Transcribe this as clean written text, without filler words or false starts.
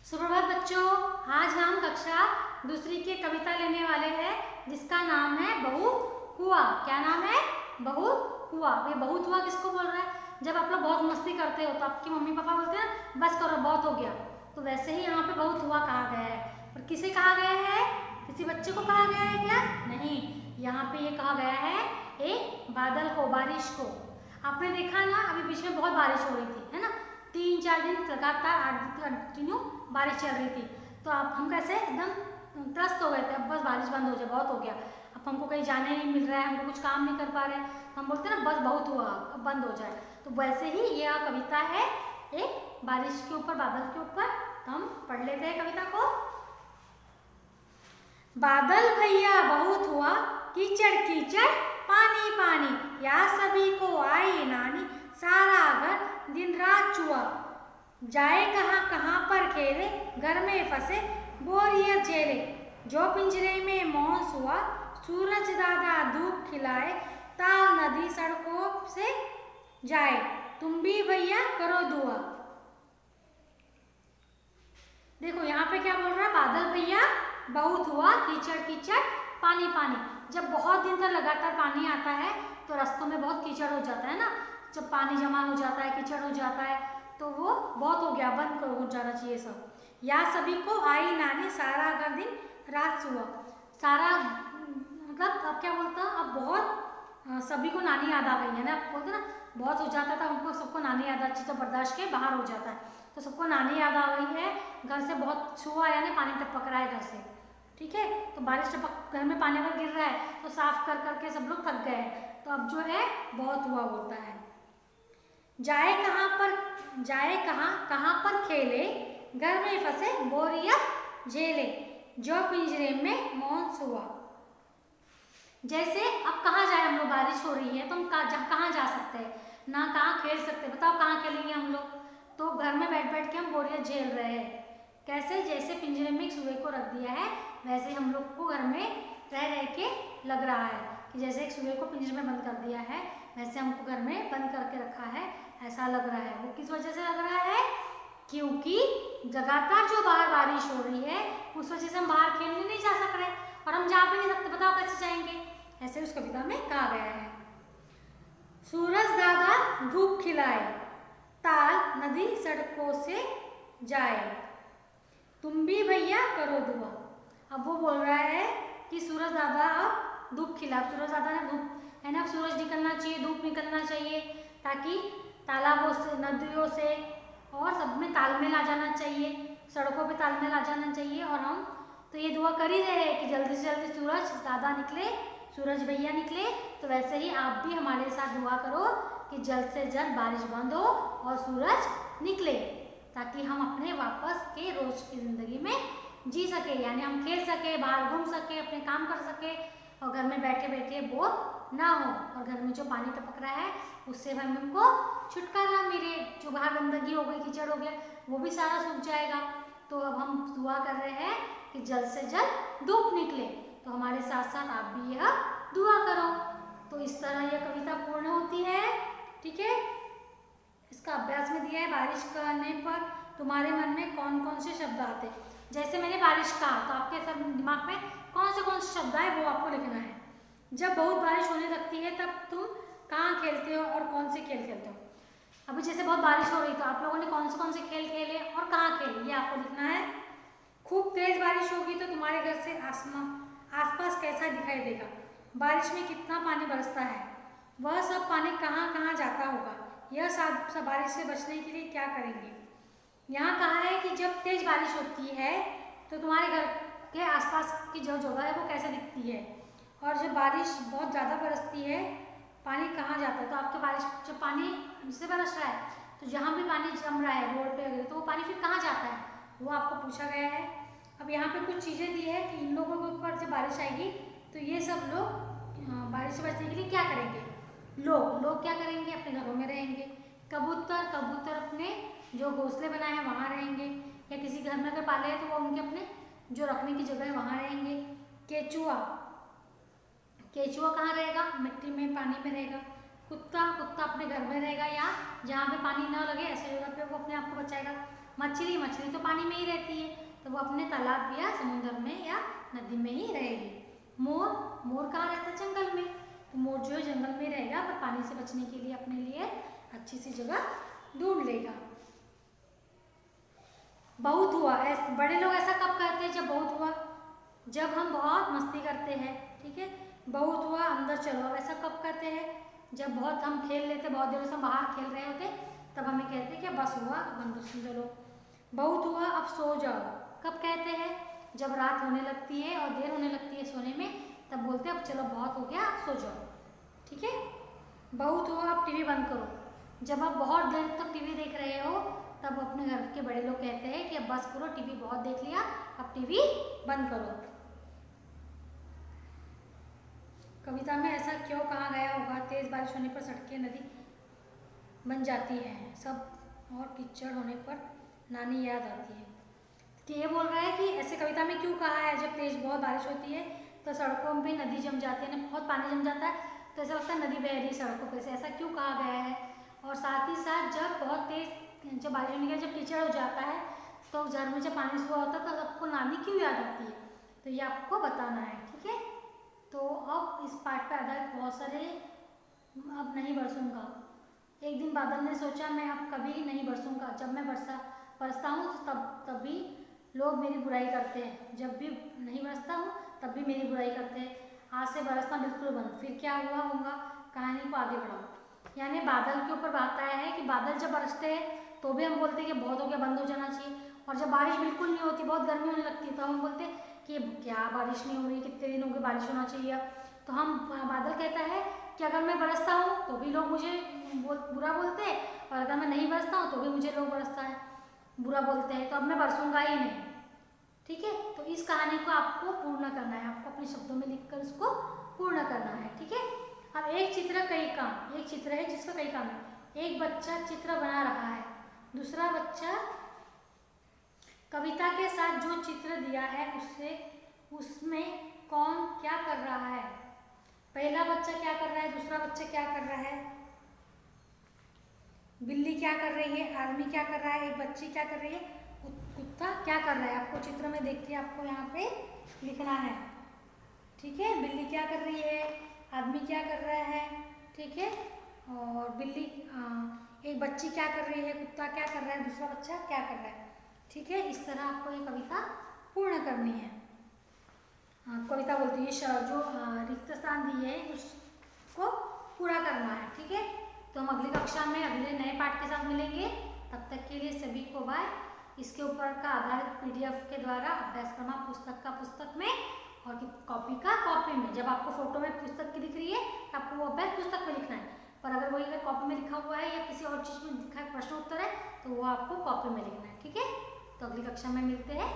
सुप्रभात बच्चों, आज हम कक्षा दूसरी की कविता लेने वाले हैं जिसका नाम है बहुत हुआ। क्या नाम है? बहुत हुआ। ये बहुत हुआ किसको बोल रहा है? जब आप लोग बहुत मस्ती करते हो तो आपकी मम्मी पापा बोलते हैं ना बस करो बहुत हो गया, तो वैसे ही यहाँ पे बहुत हुआ कहा गया है। और किसे कहा गया है? किसी बच्चे को कहा गया है क्या? नहीं, यहाँ पे ये कहा गया है एक बादल को, बारिश को। आपने देखा ना अभी बीच में बहुत बारिश हो रही थी, है ना? 3-4 दिन लगातार 8 दिन कंटिन्यू बारिश चल रही थी, तो अब हम कैसे एकदम त्रस्त हो गए थे। अब बस बारिश बंद हो जाए, बहुत हो गया, अब हमको कहीं जाने नहीं मिल रहा है, हमको कुछ काम नहीं कर पा रहे हैं, हम बोलते हैं ना बस बहुत हुआ अब बंद हो जाए। तो वैसे ही यह कविता है एक बारिश के ऊपर, बादल के ऊपर। तो हम पढ़ लेते हैं कविता को। बादल भैया बहुत हुआ, कीचड़ कीचड़ पानी पानी, या सभी को आई नानी, सारा घर दिन रात चुआ। जाए कहाँ कहाँ पर खेले, घर में फंसे बोरियत झेले, जो पिंजरे में मौन हुआ, सूरज दादा धूप खिलाए, ताल नदी सड़कों से जाए, तुम भी भैया करो दुआ। देखो यहाँ पे क्या बोल रहा है, बादल भैया बहुत हुआ, कीचड़ कीचड़ पानी पानी। जब बहुत दिन तक लगातार पानी आता है तो रास्तों में बहुत कीचड़ हो जाता है ना, जब पानी जमा हो जाता है, कीचड़ हो जाता है, तो वो बहुत हो गया, बंद हो जाना चाहिए सब। या सभी को आई नानी, सारा अगर दिन रात हुआ, सारा मतलब अब क्या बोलता, अब बहुत सभी को नानी याद आ गई है ना। आप बोलते ना बहुत हो जाता था उनको, सबको नानी याद अच्छी तो बर्दाश्त के बाहर हो जाता है, तो सबको नानी याद आ गई है। घर से बहुत छुआ यानी पानी टपक रहा है घर से, ठीक है? तो बारिश टपक घर में पानी अगर गिर रहा है तो साफ कर करके सब लोग थक गए हैं, तो अब जो है बहुत हुआ बोलता है। जाए कहाँ पर खेले, घर में फंसे बोरियत झेले, जो पिंजरे में मौन हुआ। जैसे अब कहाँ जाए हम लोग, बारिश हो रही है तो हम कहाँ जा सकते हैं ना, कहाँ खेल सकते हैं? बताओ कहाँ खेलेंगे हम लोग? तो घर में बैठ बैठ के हम बोरियत झेल रहे हैं। कैसे? जैसे पिंजरे में एक सुअर को रख दिया है वैसे हम लोग को घर में रह रह के लग रहा है कि जैसे एक सुअर को पिंजरे में बंद कर दिया है वैसे हमको घर में बंद करके रखा है, ऐसा लग रहा है। वो किस वजह से लग रहा है? क्योंकि लगातार जो बाहर बारिश हो रही है उस वजह से हम बाहर खेलने नहीं जा सक रहे, और हम जा भी नहीं सकते। बताओ कैसे जाएंगे? ऐसे उस कविता में कहा गया है। सूरज दादा धूप खिलाए, ताल नदी सड़कों से जाए, तुम भी भैया करो दुआ। अब वो बोल रहा है कि सूरज दादा अब धूप खिला, सूरज दादा ने धूप है ना, सूरज निकलना चाहिए, धूप निकलना चाहिए, ताकि तालाबों से, नदियों से और सब में तालमेल आ जाना चाहिए, सड़कों पे तालमेल आ जाना चाहिए। और हम तो ये दुआ कर ही रहे हैं कि जल्दी से जल्दी सूरज दादा निकले, सूरज भैया निकले। तो वैसे ही आप भी हमारे साथ दुआ करो कि जल्द से जल्द बारिश बंद हो और सूरज निकले, ताकि हम अपने वापस के रोज की जिंदगी में जी सके, यानी हम खेल सके, बाहर घूम सके, अपने काम कर सके, और घर में बैठे बैठे बोर ना हो, और घर में जो पानी टपक रहा है उससे हमको छुटकारा मिले, जो बाहर गंदगी हो गई, कीचड़ हो गया, वो भी सारा सूख जाएगा। तो अब हम दुआ कर रहे हैं कि जल्द से जल्द धूप निकले, तो हमारे साथ साथ आप भी यह दुआ करो। तो इस तरह यह कविता पूर्ण होती है, ठीक है? इसका अभ्यास में दिया है, बारिश करने पर तुम्हारे मन में कौन कौन से शब्द आते हैं। जैसे मैंने बारिश कहा तो आपके सब दिमाग में कौन से शब्द आए वो आपको लिखना है। जब बहुत बारिश होने लगती है तब तुम कहाँ खेलते हो और कौन से खेल खेलते हो? अभी जैसे बहुत बारिश हो रही तो आप लोगों ने कौन से खेल खेले और कहाँ खेले, ये आपको लिखना है। खूब तेज बारिश होगी तो तुम्हारे घर से आसपास कैसा दिखाई देगा? बारिश में कितना पानी बरसता है, वह सब पानी कहाँ कहाँ जाता होगा? यह सब बारिश से बचने के लिए क्या करेंगे? यहाँ कहा है कि जब तेज बारिश होती है तो तुम्हारे घर के आसपास की जो जगह है वो कैसे दिखती है, और जब बारिश बहुत ज़्यादा बरसती है पानी कहाँ जाता है? तो आपके बारिश जब पानी से बरस रहा है तो जहाँ भी पानी जम रहा है रोड पे वगैरह, तो वो पानी फिर कहाँ जाता है, वो आपको पूछा गया है। अब यहाँ पे कुछ चीज़ें दी है कि इन लोगों के ऊपर जब बारिश आएगी तो ये सब लोग बारिश से बचने के लिए क्या करेंगे? लोग क्या करेंगे? अपने घरों में रहेंगे। कबूतर अपने जो घोंसले बनाए हैं वहाँ रहेंगे, या किसी घर में अगर पाले हैं तो वो उनके अपने जो रखने की जगह है वहाँ रहेंगे। केचुआ कहाँ रहेगा? मिट्टी में, पानी में रहेगा। कुत्ता अपने घर में रहेगा या जहाँ पे पानी ना लगे ऐसे जगह पे वो अपने आप को बचाएगा। मछली, मछली तो पानी में ही रहती है, तो वो अपने तालाब या समुद्र में या नदी में ही रहेगी। मोर, मोर कहाँ रहता है? जंगल में। तो मोर जो है जंगल में रहेगा, पर पानी से बचने के लिए अपने लिए अच्छी सी जगह ढूंढ लेगा। बहुत हुआ, बड़े लोग ऐसा कब कहते हैं? जब बहुत हुआ, जब हम बहुत मस्ती करते हैं, ठीक है। बहुत हुआ, अंदर चलो, ऐसा कब कहते हैं? जब बहुत हम खेल लेते, बहुत देर से हम बाहर खेल रहे होते, तब हमें कहते हैं कि बस हुआ, अब अंदर चलो। बहुत हुआ, अब सो जाओ, कब कहते हैं? जब रात होने लगती है और देर होने लगती है सोने में, तब बोलते हैं अब चलो बहुत हो गया, अब सो जाओ, ठीक है। बहुत हुआ, अब टीवी बंद करो, जब आप बहुत देर तक टीवी देख रहे हो, तब अपने घर के बड़े लोग कहते हैं कि अब बस करो, टीवी बहुत देख लिया, अब टीवी बंद करो। कविता में ऐसा क्यों कहा गया होगा? तेज बारिश होने पर सड़कें नदी बन जाती हैं, सब और कीचड़ होने पर नानी याद आती है। कि ये बोल रहा है कि ऐसे कविता में क्यों कहा है, जब तेज बहुत बारिश होती है तो सड़कों पे नदी जम जाती है, बहुत पानी जम जाता है, तो ऐसा लगता है नदी बह रही है सड़कों पे से, ऐसा क्यों कहा गया है। और साथ ही साथ जब बहुत तेज जब बारिश होने के जब कीचड़ हो जाता है, तो घर में जब पानी सुबह होता है तो सबको नानी क्यों याद आती है, तो ये आपको बताना है, ठीक है। तो अब इस पाठ पर आधारित बहुत सारे, अब नहीं बरसूंगा। एक दिन बादल ने सोचा मैं अब कभी नहीं बरसूंगा, जब मैं बरसता हूँ तो तभी लोग मेरी बुराई करते हैं, जब भी नहीं बरसता हूँ तब भी मेरी बुराई करते हैं, आज से बरसना बिल्कुल बंद। फिर क्या हुआ होगा, कहानी को आगे बढ़ाओ। यानी बादल के ऊपर बात आया है कि बादल जब बरसते हैं तो भी हम बोलते हैं कि बहुत हो गया, बंद हो जाना चाहिए, और जब बारिश बिल्कुल नहीं होती, बहुत गर्मी होने लगती है, तो हम बोलते हैं कि क्या बारिश नहीं हो रही, कितने दिनों की बारिश होना चाहिए। तो हम बादल कहता है कि अगर मैं बरसता हूँ तो भी लोग मुझे बुरा बोलते हैं, और अगर मैं नहीं बरसता हूँ तो भी मुझे लोग बुरा बोलते हैं, तो अब मैं बरसूंगा ही नहीं, ठीक है। तो इस कहानी को आपको पूर्ण करना है, आपको अपने शब्दों में लिखकर उसको पूर्ण करना है, ठीक है। अब एक चित्र कई काम, एक चित्र है जिसका कई काम है। एक बच्चा चित्र बना रहा है, दूसरा बच्चा कविता के साथ जो चित्र दिया है उसमें कौन क्या कर रहा है। पहला बच्चा क्या कर रहा है, दूसरा बच्चा क्या कर रहा है, बिल्ली क्या कर रही है, आदमी क्या कर रहा है, एक बच्ची क्या कर रही है, कुत्ता क्या कर रहा है। आपको चित्र में देख के आपको यहाँ पे लिखना है, ठीक है। बिल्ली क्या कर रही है, आदमी क्या कर रहा है, ठीक है, और बिल्ली एक बच्ची क्या कर रही है, कुत्ता क्या कर रहा है, दूसरा बच्चा क्या कर रहा है, ठीक है। इस तरह आपको ये कविता पूर्ण करनी है। कविता बोलती है जो रिक्त स्थान दिए है उसको पूरा करना है, ठीक है। तो हम अगली कक्षा में अगले नए पाठ के साथ मिलेंगे, तब तक के लिए सभी को बाय। इसके ऊपर का आधारित पीडीएफ के द्वारा अभ्यासक्रम पुस्तक का पुस्तक में और कॉपी का कॉपी में। जब आपको फोटो में पुस्तक की दिख रही है तो आपको वो अभ्यास पुस्तक में लिखना है, पर अगर वही अगर कॉपी में लिखा हुआ है या किसी और चीज़ में लिखा है प्रश्न उत्तर है तो वो आपको कॉपी में लिखना है, ठीक है। तो अगली कक्षा में मिलते हैं।